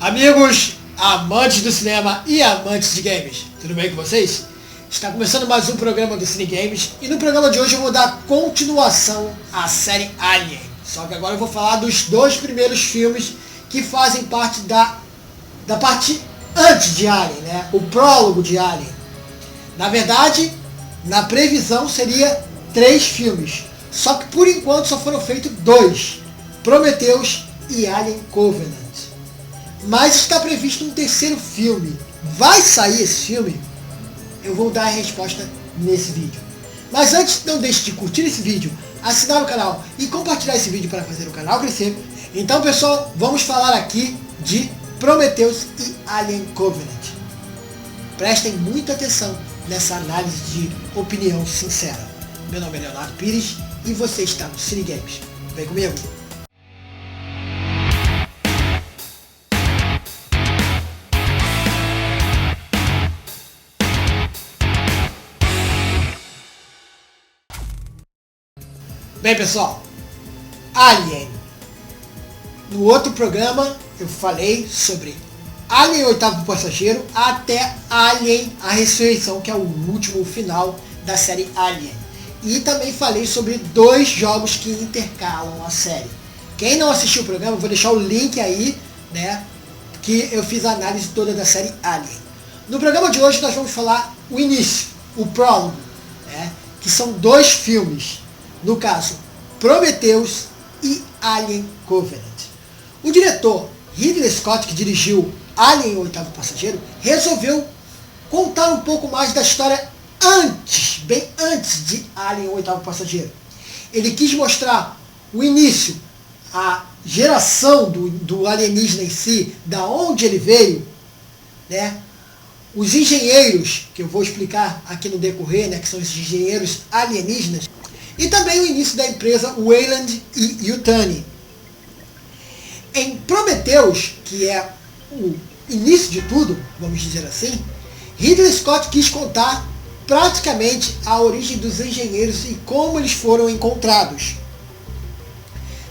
Amigos, amantes do cinema e amantes de games, tudo bem com vocês? Está começando mais um programa do Cine Games e no programa de hoje eu vou dar continuação à série Alien. Só que agora eu vou falar dos dois primeiros filmes que fazem parte da parte antes de Alien, né? O prólogo de Alien. Na verdade, na previsão seria 3 filmes, só que por enquanto só foram feitos 2, Prometheus e Alien Covenant. Mas está previsto um terceiro filme. Vai sair esse filme? Eu vou dar a resposta nesse vídeo. Mas antes, não deixe de curtir esse vídeo, assinar o canal e compartilhar esse vídeo para fazer o canal crescer. Então, pessoal, vamos falar aqui de Prometheus e Alien Covenant. Prestem muita atenção nessa análise de opinião sincera. Meu nome é Leonardo Pires e você está no Cine Games. Vem comigo! Bem, pessoal, Alien. No outro programa eu falei sobre Alien, o oitavo passageiro, até Alien, a ressurreição, que é o último final da série Alien. E também falei sobre 2 jogos que intercalam a série. Quem não assistiu o programa, eu vou deixar o link aí, né, que eu fiz a análise toda da série Alien. No programa de hoje nós vamos falar o início, o prólogo, né, que são 2 filmes. No caso, Prometheus e Alien Covenant. O diretor Ridley Scott, que dirigiu Alien, o oitavo passageiro, resolveu contar um pouco mais da história antes, bem antes de Alien, o oitavo passageiro. Ele quis mostrar o início, a geração do alienígena em si, da onde ele veio, né? Os engenheiros, que eu vou explicar aqui no decorrer, né, que são esses engenheiros alienígenas, e também o início da empresa Weyland e Yutani. Em Prometheus, que é o início de tudo, vamos dizer assim, Ridley Scott quis contar praticamente a origem dos engenheiros e como eles foram encontrados.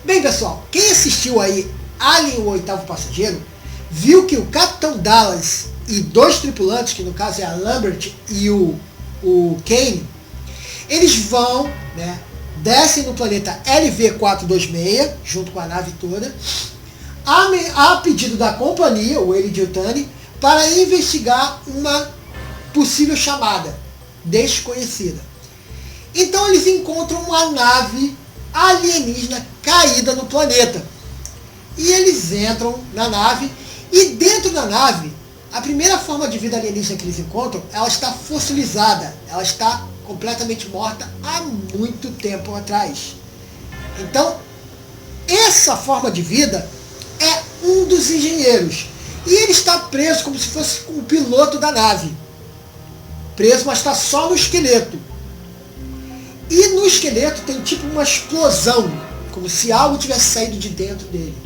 Bem, pessoal, quem assistiu aí Alien, o oitavo passageiro, viu que o Capitão Dallas e 2 tripulantes, que no caso é a Lambert e o Kane, eles vão, né, descem no planeta LV-426, junto com a nave toda, a pedido da companhia, o Weyland e Yutani, para investigar uma possível chamada desconhecida. Então eles encontram uma nave alienígena caída no planeta. E eles entram na nave, e dentro da nave, a primeira forma de vida alienígena que eles encontram, ela está fossilizada, ela está completamente morta há muito tempo atrás. Então, essa forma de vida é um dos engenheiros. E ele está preso como se fosse o piloto da nave. Preso, mas está só no esqueleto. E no esqueleto tem tipo uma explosão, como se algo tivesse saído de dentro dele.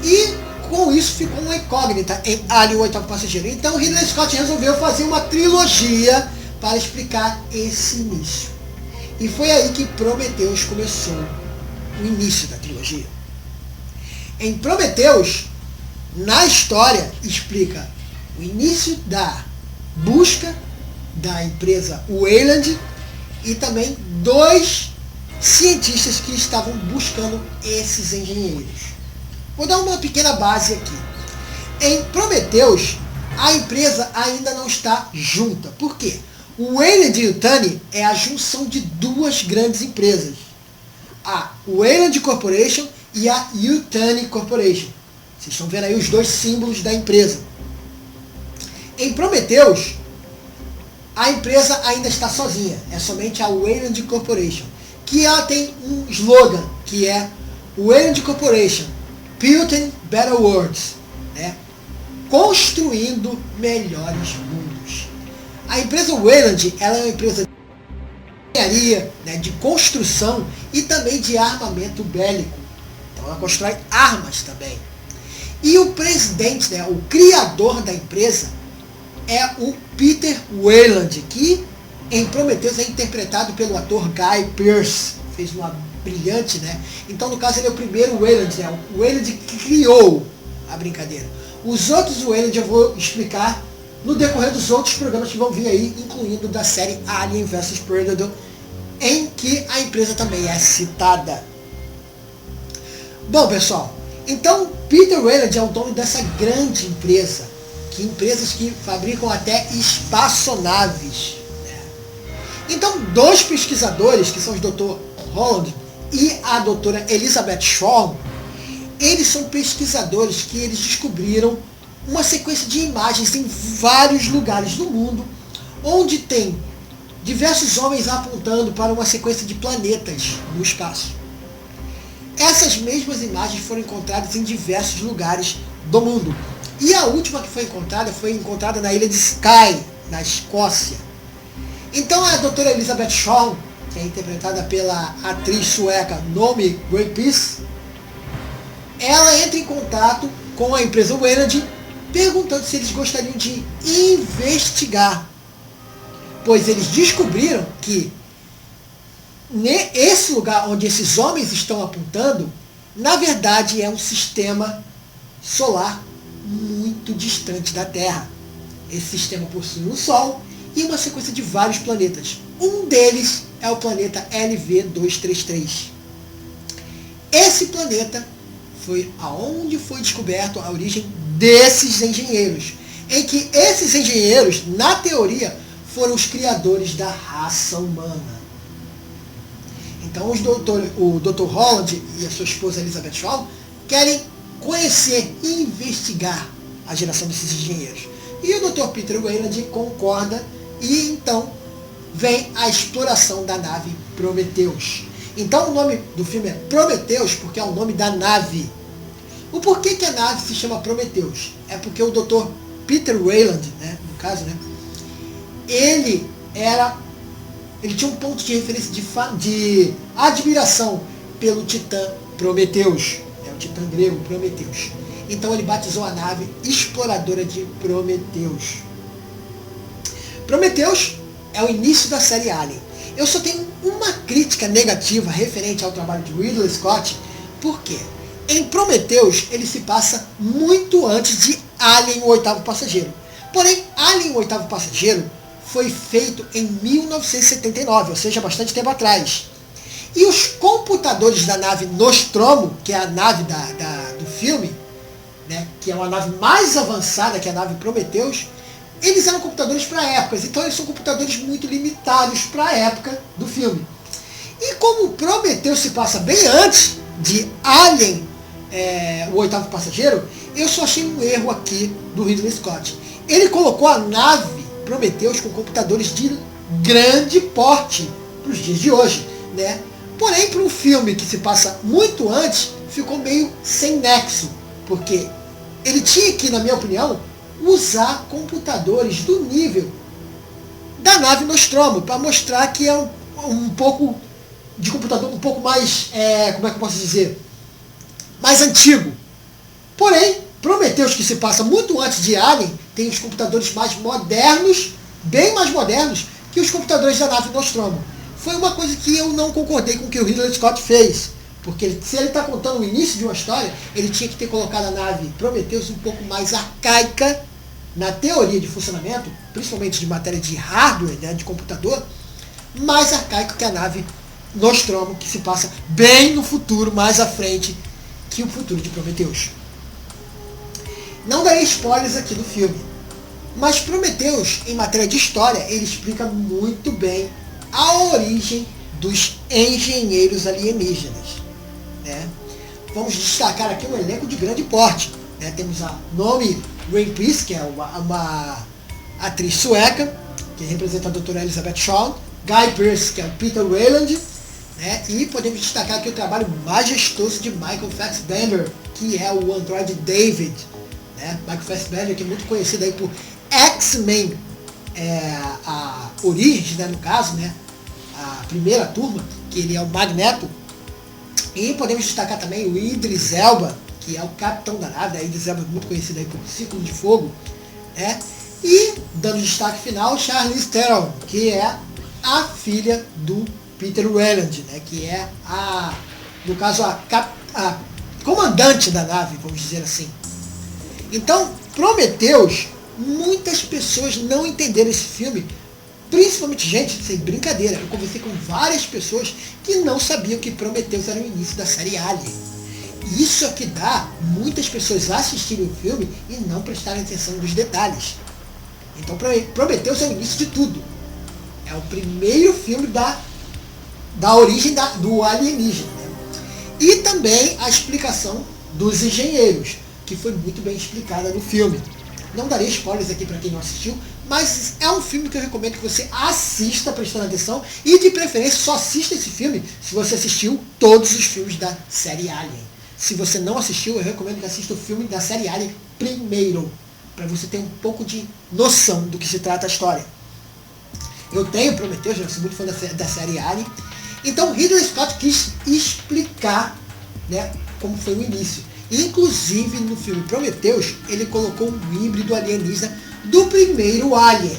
E com isso ficou uma incógnita em Alien, o oitavo passageiro. Então Ridley Scott resolveu fazer uma trilogia para explicar esse início. E foi aí que Prometheus começou, o início da trilogia. Em Prometheus, na história, explica o início da busca da empresa Weyland e também 2 cientistas que estavam buscando esses engenheiros. Vou dar uma pequena base aqui. Em Prometheus, a empresa ainda não está junta. Por quê? O Weyland e Yutani é a junção de 2 grandes empresas. A Weyland Corporation e a Yutani Corporation. Vocês estão vendo aí os 2 símbolos da empresa. Em Prometheus, a empresa ainda está sozinha. É somente a Weyland Corporation. Que ela tem um slogan, que é Weyland Corporation, Building Better Worlds, né? Construindo melhores mundos. A empresa Weyland, ela é uma empresa de engenharia, né, de construção e também de armamento bélico. Então ela constrói armas também. E o presidente, né, o criador da empresa, é o Peter Weyland, que em Prometheus é interpretado pelo ator Guy Pearce. Fez uma brilhante, né? Então, no caso, ele é o primeiro Weyland, né? O Weyland que criou a brincadeira. Os outros Weyland eu vou explicar no decorrer dos outros programas que vão vir aí, incluindo da série Alien vs Predator, em que a empresa também é citada. Bom, pessoal, então Peter Weyland é o dono dessa grande empresa, empresas que fabricam até espaçonaves. Então, dois pesquisadores, que são os Dr. Holland e a doutora Elizabeth Shaw, eles são pesquisadores que eles descobriram uma sequência de imagens em vários lugares do mundo, onde tem diversos homens apontando para uma sequência de planetas no espaço. Essas mesmas imagens foram encontradas em diversos lugares do mundo. E a última que foi encontrada na ilha de Skye, na Escócia. Então a doutora Elizabeth Shaw, que é interpretada pela atriz sueca Noomi Rapace, ela entra em contato com a empresa Weyland, perguntando se eles gostariam de investigar, pois eles descobriram que esse lugar onde esses homens estão apontando, na verdade é um sistema solar muito distante da Terra. Esse sistema possui um Sol e uma sequência de vários planetas. Um deles é o planeta LV-233. Esse planeta foi aonde foi descoberto a origem desses engenheiros, em que esses engenheiros, na teoria, foram os criadores da raça humana. Então o Dr. Holland e a sua esposa Elizabeth Shaw querem conhecer e investigar a geração desses engenheiros. E o Dr. Peter Weyland concorda, e então vem a exploração da nave Prometheus. Então o nome do filme é Prometheus porque é o nome da nave. O porquê que a nave se chama Prometheus? É porque o Dr. Peter Weyland, né, no caso, né, ele tinha um ponto de referência de admiração pelo titã Prometheus, o titã grego Prometheus. Então ele batizou a nave Exploradora de Prometheus. Prometheus é o início da série Alien. Eu só tenho uma crítica negativa referente ao trabalho de Ridley Scott, porque em Prometheus ele se passa muito antes de Alien, o Oitavo Passageiro. Porém, Alien, o Oitavo Passageiro foi feito em 1979, ou seja, bastante tempo atrás. E os computadores da nave Nostromo, que é a nave do filme, né, que é uma nave mais avançada que a nave Prometheus, eles eram computadores para épocas, então eles são computadores muito limitados para a época do filme. E como Prometheus se passa bem antes de Alien, o Oitavo Passageiro, eu só achei um erro aqui do Ridley Scott. Ele colocou a nave Prometheus com computadores de grande porte para os dias de hoje, né? Porém, para um filme que se passa muito antes, ficou meio sem nexo, porque ele tinha que, na minha opinião, usar computadores do nível da nave Nostromo, para mostrar que é um pouco de computador um pouco mais, como é que eu posso dizer, mais antigo. Porém, Prometheus, que se passa muito antes de Alien, tem os computadores mais modernos, bem mais modernos, que os computadores da nave Nostromo. Foi uma coisa que eu não concordei com o que o Ridley Scott fez. Porque se ele está contando o início de uma história, ele tinha que ter colocado a nave Prometheus um pouco mais arcaica na teoria de funcionamento, principalmente de matéria de hardware, né, de computador, mais arcaico que a nave Nostromo, que se passa bem no futuro, mais à frente que o futuro de Prometheus. Não darei spoilers aqui do filme, mas Prometheus, em matéria de história, ele explica muito bem a origem dos engenheiros alienígenas, né? Vamos destacar aqui um elenco de grande porte, né? Temos a Noomi Rapace, que é uma atriz sueca, que representa a doutora Elizabeth Shaw, Guy Pearce, que é o Peter Weyland, né? E podemos destacar aqui o trabalho majestoso de Michael Fassbender, que é o androide David, né? Michael Fassbender, que é muito conhecido aí por X-Men, a Origins, né, no caso, né? A primeira turma, que ele é o Magneto. E podemos destacar também o Idris Elba, que é o capitão da nave. A Idris Elba é muito conhecido aí por Círculo de Fogo, né? E dando destaque final, Charlize Theron, que é a filha do Peter Welland, né, que é no caso, a comandante da nave, vamos dizer assim. Então, Prometheus, muitas pessoas não entenderam esse filme, principalmente gente, sem brincadeira, eu conversei com várias pessoas que não sabiam que Prometheus era o início da série Alien. E isso é que dá muitas pessoas assistirem o filme e não prestarem atenção nos detalhes. Então Prometheus é o início de tudo. É o primeiro filme da origem do alienígena. Né? E também a explicação dos engenheiros, que foi muito bem explicada no filme. Não darei spoilers aqui para quem não assistiu, mas é um filme que eu recomendo que você assista prestando atenção e de preferência só assista esse filme se você assistiu todos os filmes da série Alien. Se você não assistiu, eu recomendo que assista o filme da série Alien primeiro, para você ter um pouco de noção do que se trata a história. Eu tenho Prometheus, eu sou muito fã da série Alien. Então Ridley Scott quis explicar, né, como foi o início. Inclusive no filme Prometheus, ele colocou um híbrido alienígena do primeiro Alien.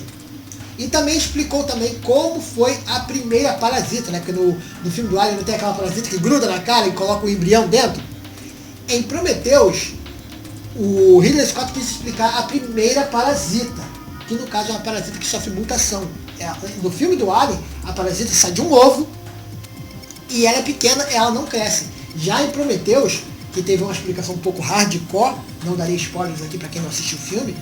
E também explicou também como foi a primeira parasita, né? Porque no filme do Alien não tem aquela parasita que gruda na cara e coloca o embrião dentro. Em Prometheus, o Ridley Scott quis explicar a primeira parasita, que no caso é uma parasita que sofre mutação. No filme do Alien, a parasita sai de um ovo e ela é pequena, ela não cresce. Já em Prometheus, que teve uma explicação um pouco hardcore, não darei spoilers aqui para quem não assistiu o filme,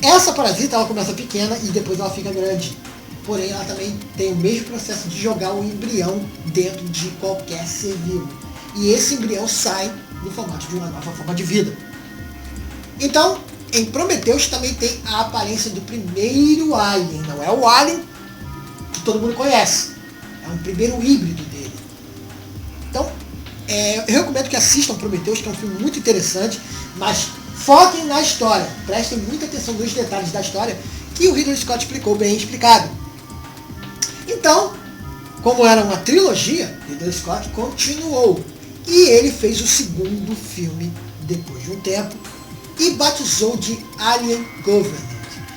essa parasita ela começa pequena e depois ela fica grande. Porém, ela também tem o mesmo processo de jogar o embrião dentro de qualquer ser vivo. E esse embrião sai no formato de uma nova forma de vida. Então, em Prometheus também tem a aparência do primeiro Alien. Não é o Alien que todo mundo conhece. É um primeiro híbrido dele. Então, eu recomendo que assistam Prometheus, que é um filme muito interessante, mas foquem na história. Prestem muita atenção nos detalhes da história, que o Ridley Scott explicou bem explicado. Então, como era uma trilogia, Ridley Scott continuou. E ele fez o segundo filme depois de um tempo e batizou de Alien Covenant.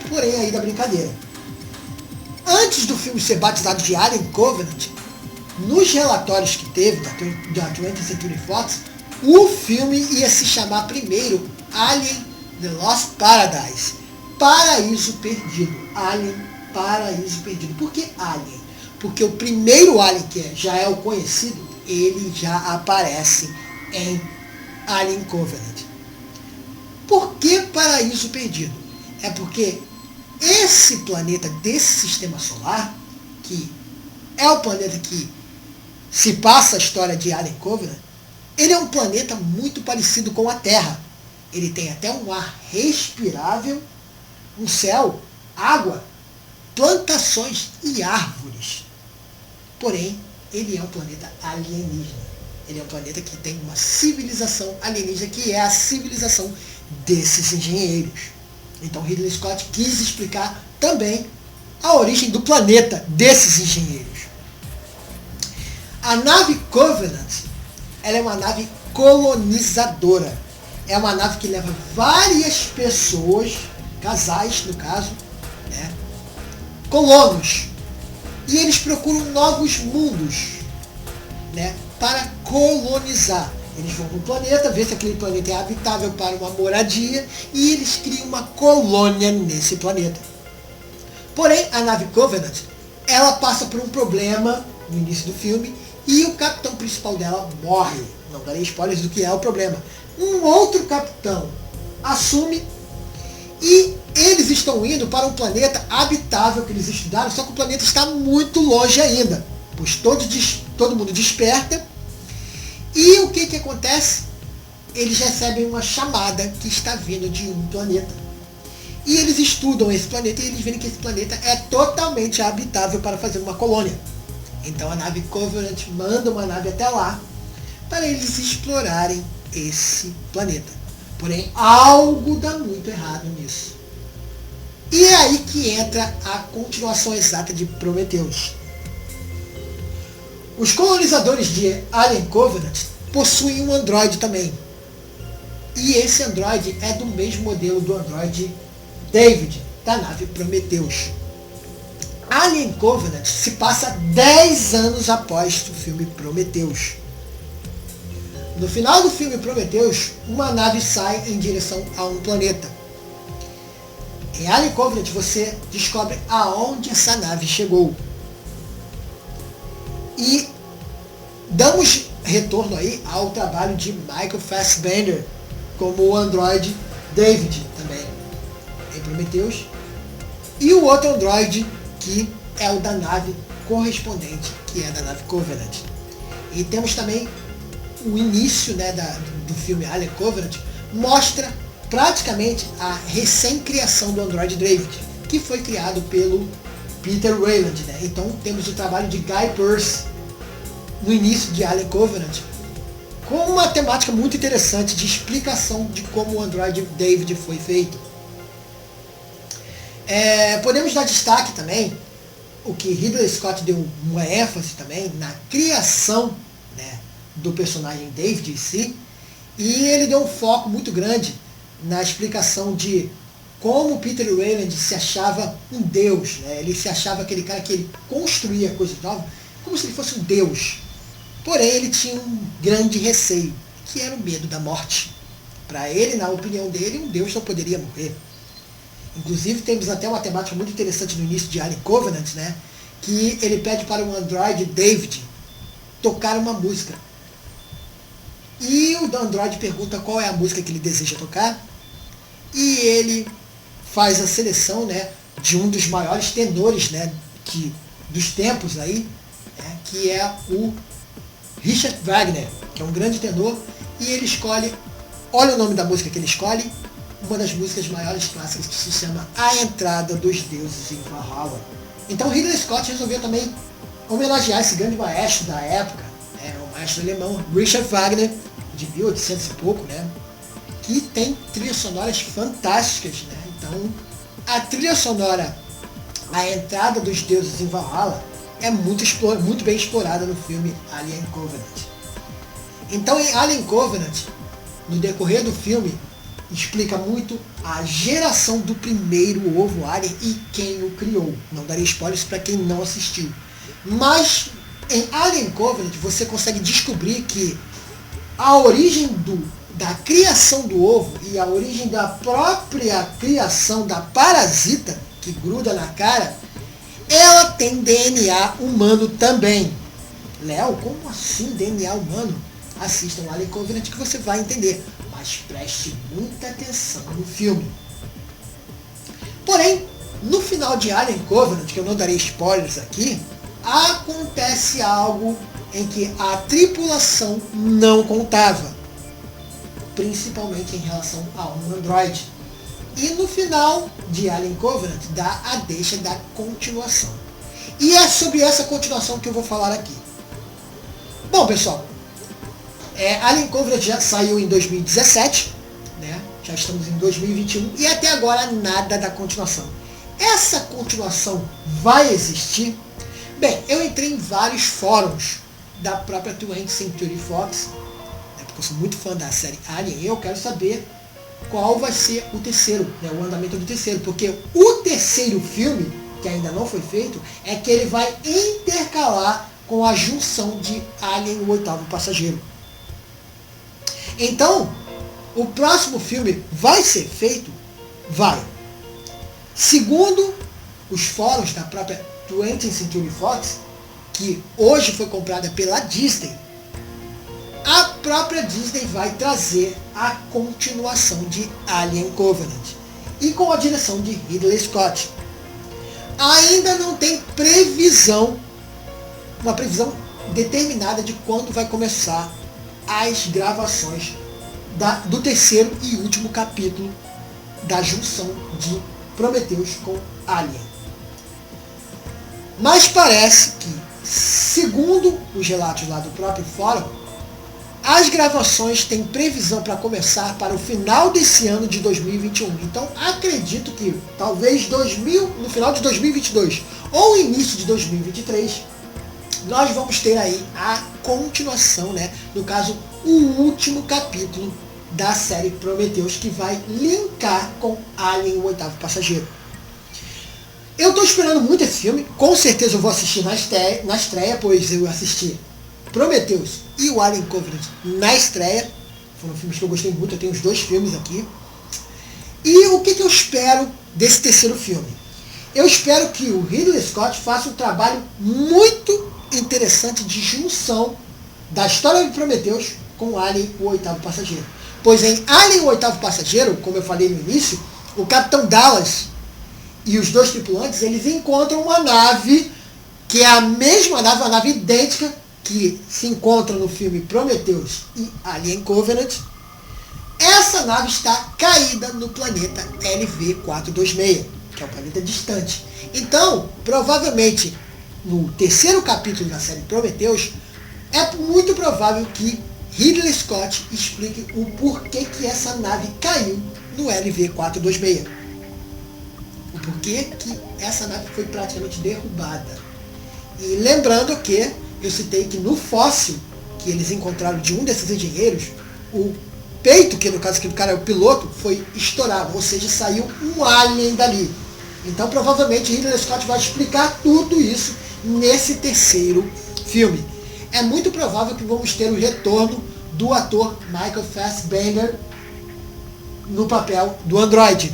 Porém, aí da brincadeira. Antes do filme ser batizado de Alien Covenant, nos relatórios que teve da 20th Century Fox, o filme ia se chamar primeiro Alien The Lost Paradise. Paraíso Perdido. Alien Paraíso Perdido. Por que Alien? Porque o primeiro Alien, que já é o conhecido, ele já aparece em Alien Covenant. Por que Paraíso Perdido? É porque esse planeta desse sistema solar, que é o planeta que se passa a história de Alien Covenant, ele é um planeta muito parecido com a Terra. Ele tem até um ar respirável, um céu, água, plantações e árvores. Porém, ele é um planeta alienígena. Ele é um planeta que tem uma civilização alienígena, que é a civilização desses engenheiros. Então Ridley Scott quis explicar também a origem do planeta desses engenheiros. A nave Covenant, ela é uma nave colonizadora. É uma nave que leva várias pessoas, casais no caso, né, colonos. E eles procuram novos mundos, né, para colonizar. Eles vão no planeta, ver se aquele planeta é habitável para uma moradia, e eles criam uma colônia nesse planeta. Porém, a nave Covenant, ela passa por um problema no início do filme, e o capitão principal dela morre. Não darei spoilers do que é o problema. Um outro capitão assume, e eles estão indo para um planeta habitável que eles estudaram, só que o planeta está muito longe ainda, pois todo mundo desperta. E o que acontece? Eles recebem uma chamada que está vindo de um planeta. E eles estudam esse planeta e eles veem que esse planeta é totalmente habitável para fazer uma colônia. Então a nave Covenant manda uma nave até lá para eles explorarem esse planeta. Porém, algo dá muito errado nisso. E é aí que entra a continuação exata de Prometheus. Os colonizadores de Alien Covenant possuem um androide também. E esse androide é do mesmo modelo do androide David, da nave Prometheus. Alien Covenant se passa 10 anos após o filme Prometheus. No final do filme Prometheus, uma nave sai em direção a um planeta. Em Alien Covenant você descobre aonde essa nave chegou. E damos retorno aí ao trabalho de Michael Fassbender como o androide David também em Prometheus. E o outro androide que é o da nave correspondente, que é da nave Covenant. E temos também o início, né, do filme Alien Covenant, mostra praticamente a recém-criação do androide David, que foi criado pelo Peter Weyland, né? Então temos o trabalho de Guy Pearce no início de Alien Covenant, com uma temática muito interessante de explicação de como o androide David foi feito. Podemos dar destaque também o que Ridley Scott deu uma ênfase também na criação, né, do personagem David em si, e ele deu um foco muito grande na explicação de como Peter Weyland se achava um deus, né? Ele se achava aquele cara que ele construía coisas novas como se ele fosse um deus. Porém, ele tinha um grande receio, que era o medo da morte. Para ele, na opinião dele, um deus não poderia morrer. Inclusive, temos até uma temática muito interessante no início de Alien Covenant, né? Que ele pede para o androide David tocar uma música. E o androide pergunta qual é a música que ele deseja tocar. E ele faz a seleção, né, de um dos maiores tenores, né, dos tempos aí, né, que é o Richard Wagner, que é um grande tenor. E ele escolhe, olha o nome da música que ele escolhe, uma das músicas maiores clássicas, que se chama A Entrada dos Deuses em Valhalla. Então Ridley Scott resolveu também homenagear esse grande maestro da época, né, o maestro alemão Richard Wagner, de 1800 e pouco, né, que tem trilhas sonoras fantásticas, né? Então, a trilha sonora A Entrada dos Deuses em Valhalla é muito bem explorada no filme Alien Covenant. Então, em Alien Covenant, no decorrer do filme, explica muito a geração do primeiro ovo alien e quem o criou. Não darei spoilers para quem não assistiu. Mas, em Alien Covenant, você consegue descobrir que a origem da criação do ovo e a origem da própria criação da parasita que gruda na cara, ela tem DNA humano também. Léo, como assim DNA humano? Assistam Alien Covenant que você vai entender, mas preste muita atenção no filme. Porém, no final de Alien Covenant, que eu não darei spoilers aqui, acontece algo em que a tripulação não contava, principalmente em relação a um androide. E no final de Alien Covenant dá a deixa da continuação. E é sobre essa continuação que eu vou falar aqui. Bom, pessoal, Alien Covenant já saiu em 2017, né? Já estamos em 2021 e até agora nada da continuação. Essa continuação vai existir? Bem, eu entrei em vários fóruns da própria 20th Century Fox, né, porque eu sou muito fã da série Alien, e eu quero saber qual vai ser o terceiro, né, o andamento do terceiro, porque o terceiro filme, que ainda não foi feito, é que ele vai intercalar com a junção de Alien, o Oitavo Passageiro. Então, o próximo filme vai ser feito? Vai. Segundo os fóruns da própria 20th Century Fox, que hoje foi comprada pela Disney, a própria Disney vai trazer a continuação de Alien Covenant, e com a direção de Ridley Scott. Ainda não tem uma previsão determinada de quando vai começar as gravações do terceiro e último capítulo da junção de Prometheus com Alien. Mas parece que, segundo os relatos lá do próprio fórum, as gravações têm previsão para começar para o final desse ano de 2021. Então acredito que talvez no final de 2022 ou início de 2023 nós vamos ter aí a continuação, né? No caso, o último capítulo da série Prometheus, que vai linkar com Alien, o Oitavo Passageiro. Eu tô esperando muito esse filme, com certeza eu vou assistir na estreia, pois eu assisti Prometheus e o Alien Covenant na estreia. Foram filmes que eu gostei muito, eu tenho os 2 filmes aqui. E o que eu espero desse terceiro filme? Eu espero que o Ridley Scott faça um trabalho muito interessante de junção da história de Prometheus com Alien, o Oitavo Passageiro. Pois em Alien, o Oitavo Passageiro, como eu falei no início, o Capitão Dallas e os 2 tripulantes, eles encontram uma nave que é a mesma nave, uma nave idêntica que se encontra no filme Prometheus e Alien Covenant. Essa nave está caída no planeta LV-426, que é um planeta distante. Então, provavelmente, no terceiro capítulo da série Prometheus, é muito provável que Ridley Scott explique o porquê que essa nave caiu no LV-426. O porquê que essa nave foi praticamente derrubada. E lembrando que eu citei que no fóssil que eles encontraram de um desses engenheiros, o peito, que no caso aqui do cara é o piloto, foi estourado, ou seja, saiu um alien dali. Então provavelmente Ridley Scott vai explicar tudo isso nesse terceiro filme. É muito provável que vamos ter o retorno do ator Michael Fassbender no papel do androide.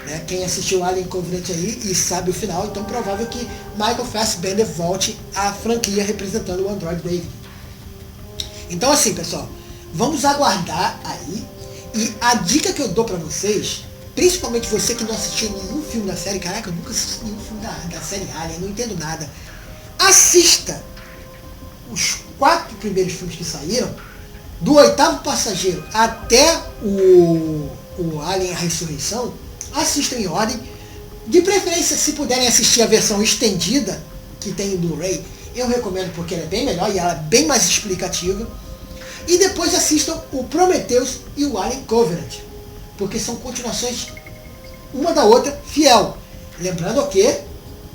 Né? Quem assistiu Alien Covenant aí e sabe o final, então provável que Michael Fassbender volte à franquia representando o Android David. Então assim, pessoal, vamos aguardar aí. E a dica que eu dou pra vocês, principalmente você que não assistiu nenhum filme da série, caraca, eu nunca assisti nenhum filme da série Alien, não entendo nada. Assista os 4 primeiros filmes que saíram, do Oitavo Passageiro até o Alien a Ressurreição. Assistam em ordem. De preferência, se puderem assistir a versão estendida, que tem o Blu-ray, eu recomendo porque ela é bem melhor e ela é bem mais explicativa. E depois assistam o Prometheus e o Alien Covenant, porque são continuações uma da outra fiel. Lembrando que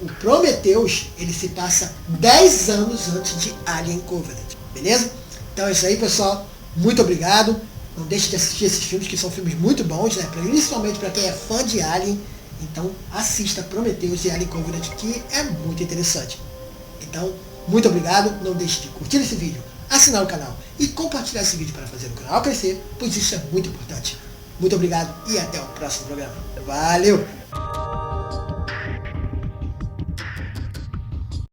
o Prometheus ele se passa 10 anos antes de Alien Covenant. Beleza? Então é isso aí, pessoal. Muito obrigado. Não deixe de assistir esses filmes, que são filmes muito bons, né? Principalmente para quem é fã de Alien. Então assista Prometheus e Alien Covenant, que é muito interessante. Então, muito obrigado. Não deixe de curtir esse vídeo, assinar o canal e compartilhar esse vídeo para fazer o canal crescer, pois isso é muito importante. Muito obrigado e até o próximo programa. Valeu!